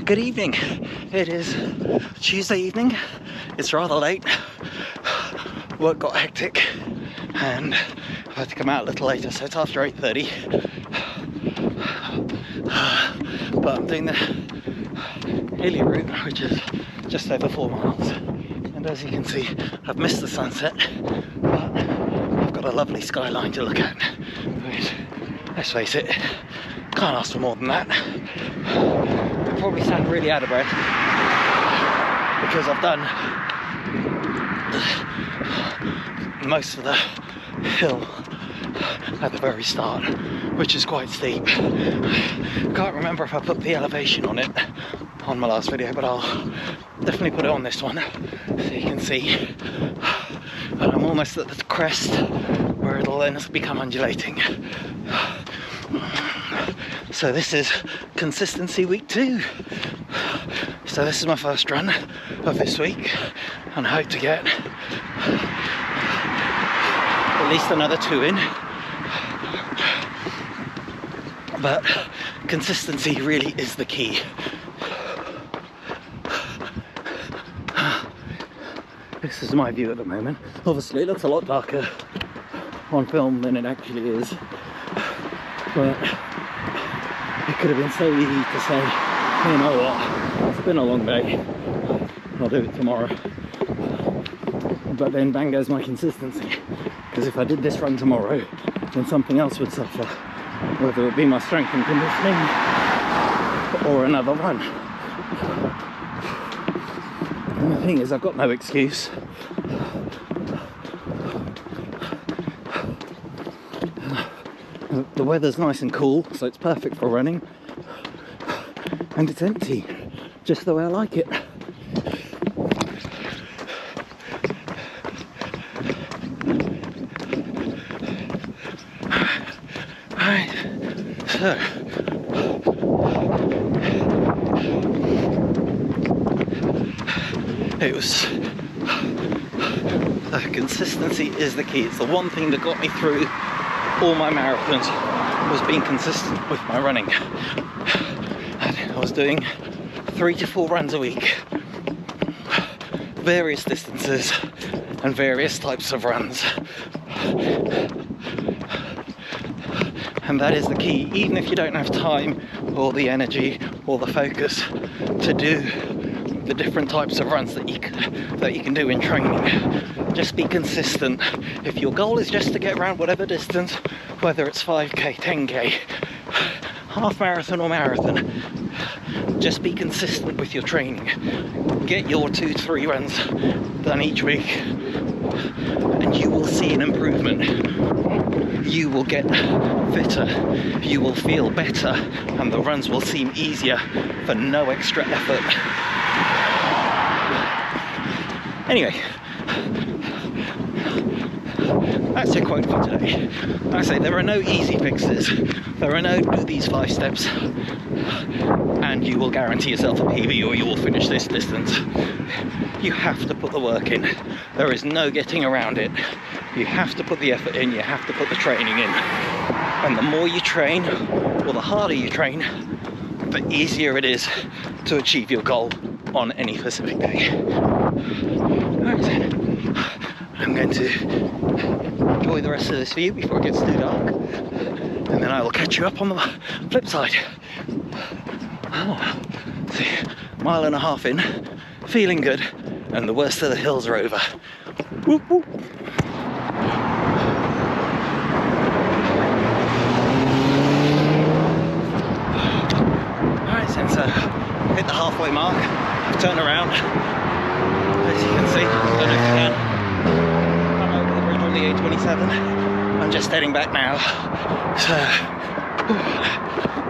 Good evening. It is Tuesday evening. It's rather late. Work got hectic and I had to come out a little later, so it's after 8:30. But I'm doing the hilly route, which is just over 4 miles. And as you can see, I've missed the sunset, but I've got a lovely skyline to look at. Which, let's face it, can't ask for more than that. I probably sound really out of breath because I've done most of the hill at the very start, which is quite steep. Can't remember if I put the elevation on it on my last video, but I'll definitely put it on this one so you can see. And I'm almost at the crest where it'll then become undulating. So this is consistency week 2. So this is my first run of this week, and I hope to get at least another 2 in. But consistency really is the key. This is my view at the moment. Obviously it looks a lot darker on film than it actually is, but it could have been so easy to say, you know what, it's been a long day, I'll do it tomorrow. But then bang goes my consistency, because if I did this run tomorrow, then something else would suffer, whether it be my strength and conditioning or another run. And the thing is, I've got no excuse. The weather's nice and cool, so it's perfect for running, and it's empty, just the way I like it. Right, so it was consistency is the key. It's the one thing that got me through all my marathons, was being consistent with my running. And I was doing 3 to 4 runs a week, various distances and various types of runs. And that is the key. Even if you don't have time or the energy or the focus to do the different types of runs that you can do in training, just be consistent. If your goal is just to get around whatever distance, whether it's 5k, 10k, half marathon or marathon, just be consistent with your training. Get your 2-3 runs done each week and you will see an improvement. You will get fitter, you will feel better, and the runs will seem easier for no extra effort. Anyway, that's your quote for today. I say there are no easy fixes. There are no do these 5 steps and you will guarantee yourself a PB or you will finish this distance. You have to put the work in. There is no getting around it. You have to put the effort in, you have to put the training in. And the more you train, or the harder you train, the easier it is to achieve your goal on any specific day. Alright then, I'm going to enjoy the rest of this view before it gets too dark, and then I will catch you up on the flip side. See, 1.5 miles in, feeling good, and the worst of the hills are over. Whoop, whoop. Alright, since I hit the halfway mark, turn around. As you can see, I don't know if you can. I'm over the bridge on the A27. I'm just heading back now. So,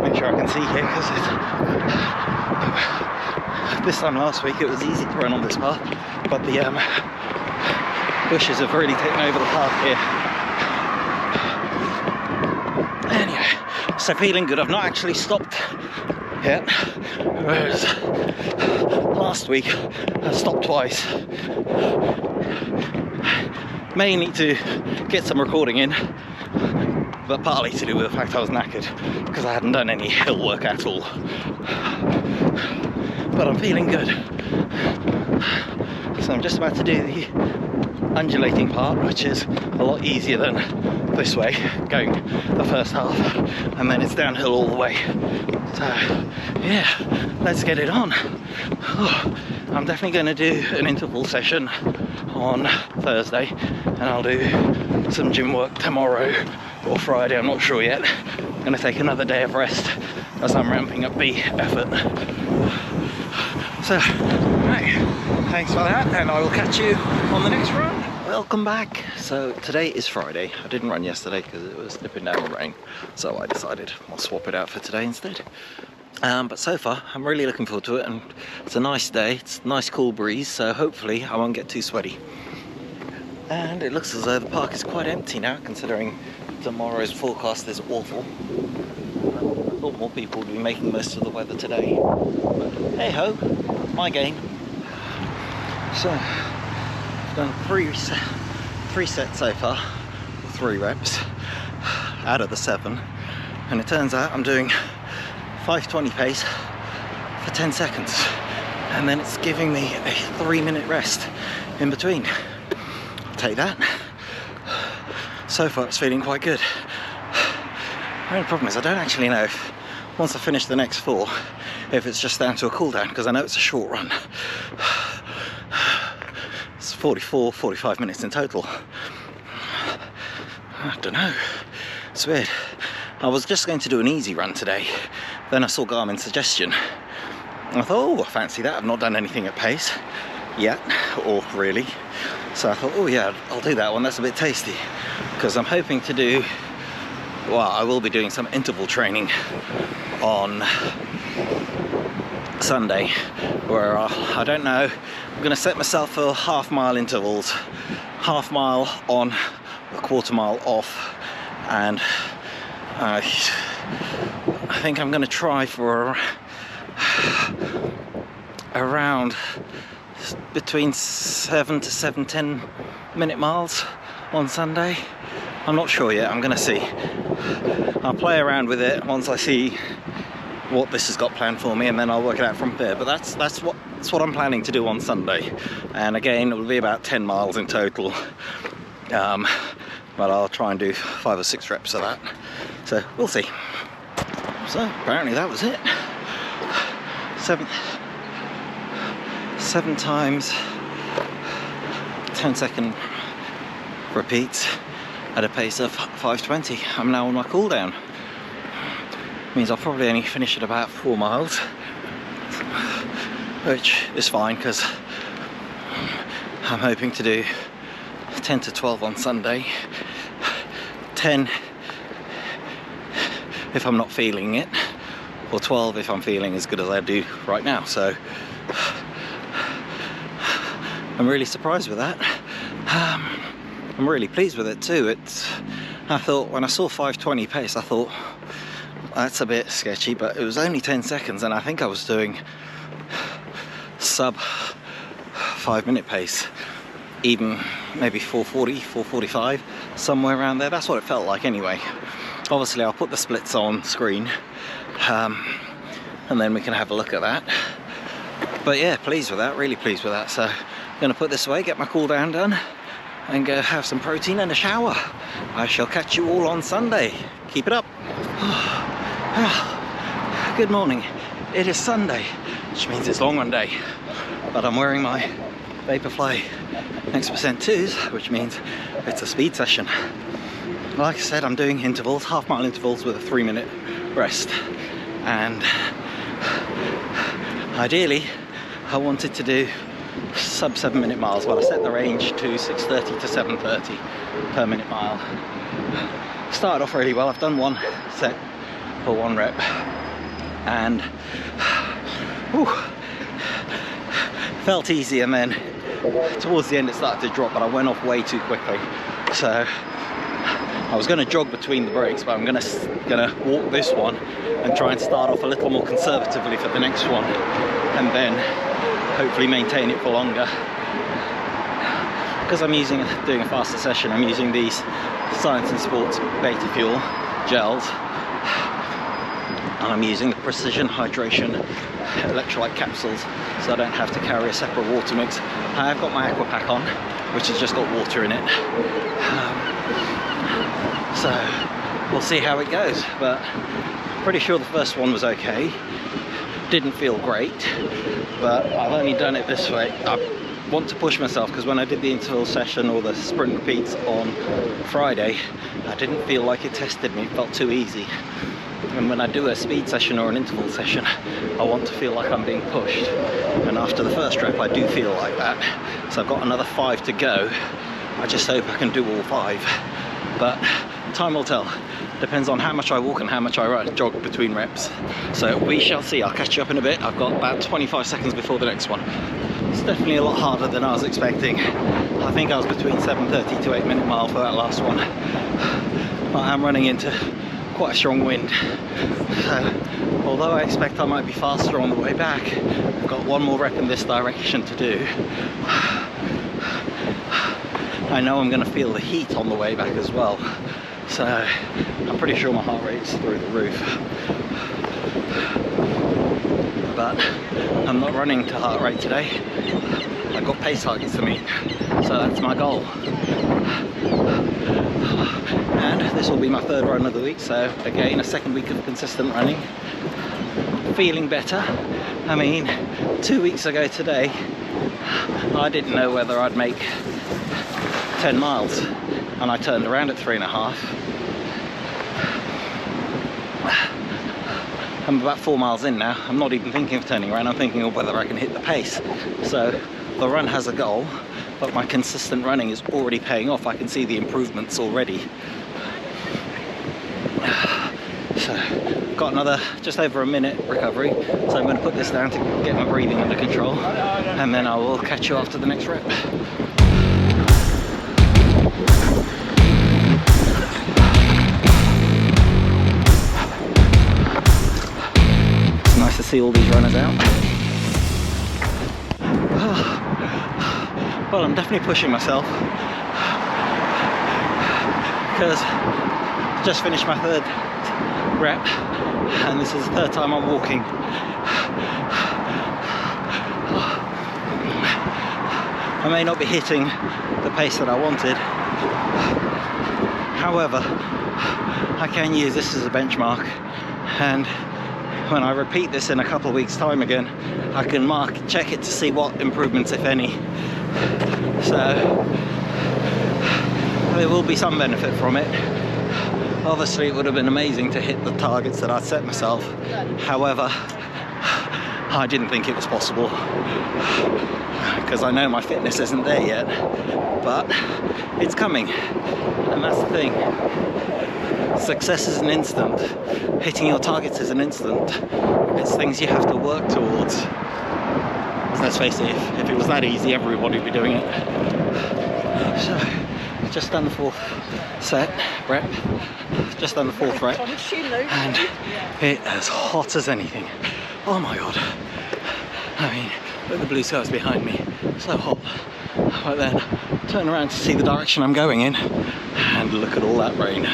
make sure I can see here, because this time last week it was easy to run on this path, but the bushes have really taken over the path here. Anyway, so feeling good. I've not actually stopped yet, whereas last week I stopped twice, mainly to get some recording in, but partly to do with the fact I was knackered because I hadn't done any hill work at all. but I'm feeling good. So I'm just about to do the undulating part, which is a lot easier than this way, going the first half, and then it's downhill all the way. So yeah, let's get it on. I'm definitely going to do an interval session on Thursday, and I'll do some gym work tomorrow or Friday, I'm not sure yet. I'm going to take another day of rest as I'm ramping up the effort. So, right, thanks for that, and I will catch you on the next run. Welcome back. So today is Friday. I didn't run yesterday because it was dipping down with rain, so I decided I'll swap it out for today instead. But so far I'm really looking forward to it, and it's a nice day, it's a nice cool breeze, so hopefully I won't get too sweaty. And it looks as though the park is quite empty now, considering tomorrow's forecast is awful. I thought more people would be making the most of the weather today, but hey ho, my game. So I've done three sets so far, 3 reps out of the 7, and it turns out I'm doing 5:20 pace for 10 seconds, and then it's giving me a 3-minute rest in between. I'll take that. So far it's feeling quite good. The only problem is I don't actually know if, once I finish the next 4, if it's just down to a cool down, because I know it's a short run. It's 45 minutes in total. I don't know, it's weird. I was just going to do an easy run today, then I saw Garmin's suggestion, and I thought, oh, I fancy that. I've not done anything at pace yet, or really, so I thought, oh yeah, I'll do that one. That's a bit tasty, because I'm hoping to do, well, I will be doing some interval training on Sunday, where I don't know, I'm going to set myself for half-mile intervals, half mile on, a quarter mile off, and I think I'm going to try for around between 7 to 7:10 minute miles on Sunday. I'm not sure yet, I'm going to see. I'll play around with it once I see what this has got planned for me, and then I'll work it out from there. But that's what I'm planning to do on Sunday, and again it will be about 10 miles in total, but I'll try and do 5 or 6 reps of that, so we'll see. So apparently that was it. 7 times 10-second repeats at a pace of 5:20. I'm now on my cool down. Means I'll probably only finish at about 4 miles, which is fine because I'm hoping to do 10 to 12 on Sunday, 10 if I'm not feeling it, or 12 if I'm feeling as good as I do right now. So I'm really surprised with that. I'm really pleased with it too. I thought when I saw 5:20 pace, I thought that's a bit sketchy, but it was only 10 seconds, and I think I was doing sub 5-minute pace, even maybe 4:40, 4:45, somewhere around there. That's what it felt like anyway. Obviously I'll put the splits on screen, and then we can have a look at that. But yeah, pleased with that, really pleased with that. So I'm going to put this away, get my cool down done, and go have some protein and a shower. I shall catch you all on Sunday. Keep it up. Good morning. It is Sunday, which means it's long run day, but I'm wearing my Vaporfly X% 2s, which means it's a speed session. Like I said, I'm doing intervals, half-mile intervals with a 3-minute rest, and ideally I wanted to do sub 7-minute miles, but I set the range to 6:30 to 7:30 per minute mile. Started off really well. I've done 1 set for 1 rep, and felt easy, and then towards the end it started to drop, but I went off way too quickly. So I was going to jog between the breaks, but I'm going to walk this one and try and start off a little more conservatively for the next one, and then hopefully maintain it for longer. Because I'm doing a faster session, I'm using these Science and Sports Beta Fuel gels. And I'm using the Precision Hydration electrolyte capsules, so I don't have to carry a separate water mix. I've got my aqua pack on, which has just got water in it. So we'll see how it goes, but pretty sure the first one was okay. Didn't feel great, but I've only done it this way. I want to push myself, because when I did the interval session or the sprint repeats on Friday, I didn't feel like it tested me. It felt too easy. And when I do a speed session or an interval session, I want to feel like I'm being pushed. And after the first rep, I do feel like that. So I've got another 5 to go. I just hope I can do all 5. But time will tell. Depends on how much I walk and how much I jog between reps. So we shall see. I'll catch you up in a bit. I've got about 25 seconds before the next one. It's definitely a lot harder than I was expecting. I think I was between 7:30 to 8 minute mile for that last one. But I'm running into quite a strong wind. So although I expect I might be faster on the way back, I've got one more rep in this direction to do. I know I'm going to feel the heat on the way back as well. So I'm pretty sure my heart rate's through the roof. But I'm not running to heart rate today. I've got pace targets to meet, so that's my goal. And this will be my 3rd run of the week, so again a 2nd week of consistent running. Feeling better. I mean, 2 weeks ago today, I didn't know whether I'd make 10 miles, and I turned around at 3.5. I'm about 4 miles in now. I'm not even thinking of turning around. I'm thinking of whether I can hit the pace. So the run has a goal, but my consistent running is already paying off. I can see the improvements already. So got another just over a minute recovery. So I'm going to put this down to get my breathing under control, and then I will catch you after the next rep. Nice to see all these runners out. Well, I'm definitely pushing myself, because I just finished my 3rd rep, and this is the 3rd time I'm walking. I may not be hitting the pace that I wanted. However, I can use this as a benchmark, and when I repeat this in a couple of weeks' time again, I can check it to see what improvements, if any. So there will be some benefit from it. Obviously it would have been amazing to hit the targets that I'd set myself. However, I didn't think it was possible, because I know my fitness isn't there yet, but it's coming, and that's the thing. Success is an instant. Hitting your targets is an instant. It's things you have to work towards. Let's face it, if it was that easy, everybody would be doing it. So, just done the 4th set, rep. Just done the 4th rep. And it is hot as anything. Oh my god. I mean, look at the blue skies behind me. So hot. But then, turn around to see the direction I'm going in, and look at all that rain.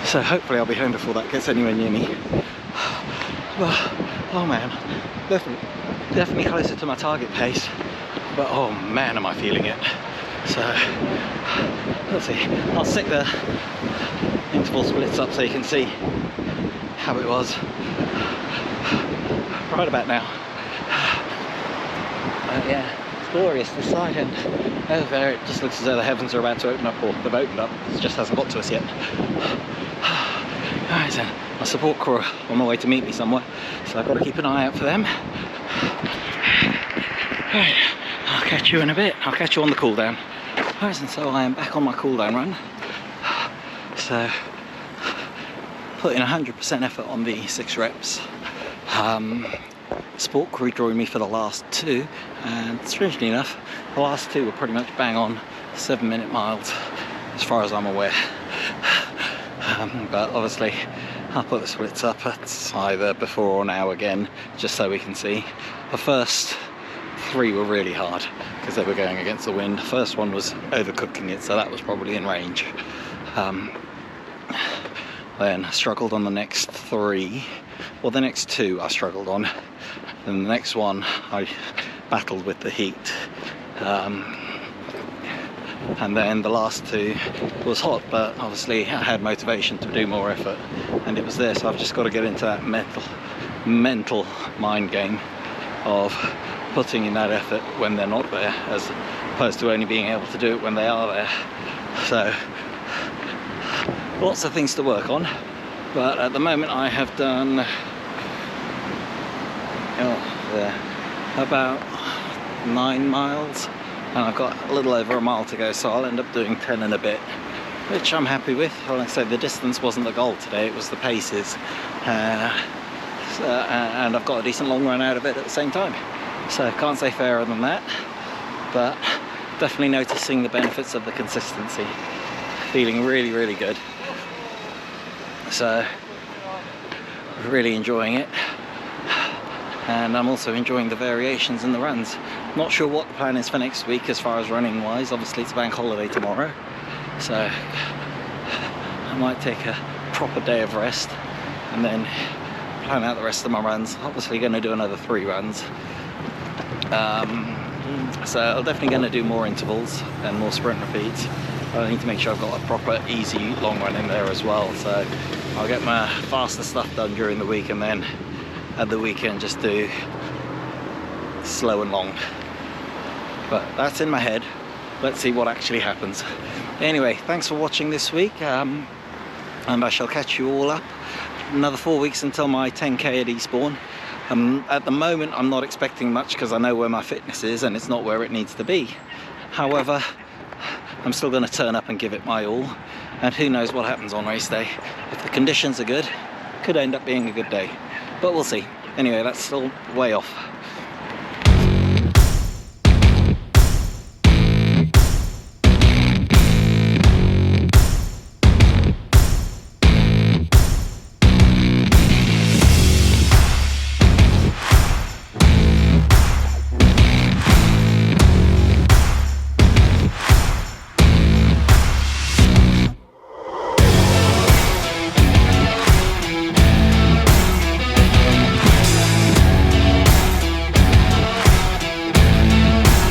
So hopefully I'll be home before that gets anywhere near me. Well, oh man, definitely closer to my target pace, but oh man am I feeling it. So let's see, I'll stick the interval splits up so you can see how it was right about now. Yeah, it's glorious, the side end over there. It just looks as though the heavens are about to open up, or they've opened up. It just hasn't got to us yet. Alright then, my support crew are on my way to meet me somewhere, so I've got to keep an eye out for them. Right, I'll catch you in a bit. I'll catch you on the cool down. Alright, and so I am back on my cool down run. So, putting 100% effort on the 6 reps. Sport crew joined me for the last 2, and strangely enough, the last 2 were pretty much bang on 7-minute miles, as far as I'm aware. But obviously I'll put the splits up at either before or now again, just so we can see. The first 3 were really hard because they were going against the wind. The first one was overcooking it, so that was probably in range. then I struggled on the next 3, or the next 2 I struggled on, and the next one I battled with the heat, and then the last 2 was hot, but obviously I had motivation to do more effort, and it was there. So I've just got to get into that mental mind game of putting in that effort when they're not there, as opposed to only being able to do it when they are there. So lots of things to work on, but at the moment I have done about 9 miles, and I've got a little over a mile to go, so I'll end up doing 10 and a bit, which I'm happy with. Like I say, the distance wasn't the goal today, it was the paces, and I've got a decent long run out of it at the same time, so can't say fairer than that. But definitely noticing the benefits of the consistency, feeling really, really good, so really enjoying it. And I'm also enjoying the variations in the runs. Not sure what the plan is for next week as far as running wise. Obviously it's bank holiday tomorrow, so I might take a proper day of rest and then plan out the rest of my runs. Obviously going to do another 3 runs, so I'm definitely going to do more intervals and more sprint repeats. I need to make sure I've got a proper easy long run in there as well, so I'll get my faster stuff done during the week, and then at the weekend just do slow and long. But that's in my head. Let's see what actually happens. Anyway, thanks for watching this week, and I shall catch you all up. Another 4 weeks until my 10k at Eastbourne. At the moment I'm not expecting much because I know where my fitness is and it's not where it needs to be. However, I'm still going to turn up and give it my all, and who knows what happens on race day. If the conditions are good, could end up being a good day, but we'll see. Anyway, that's still way off.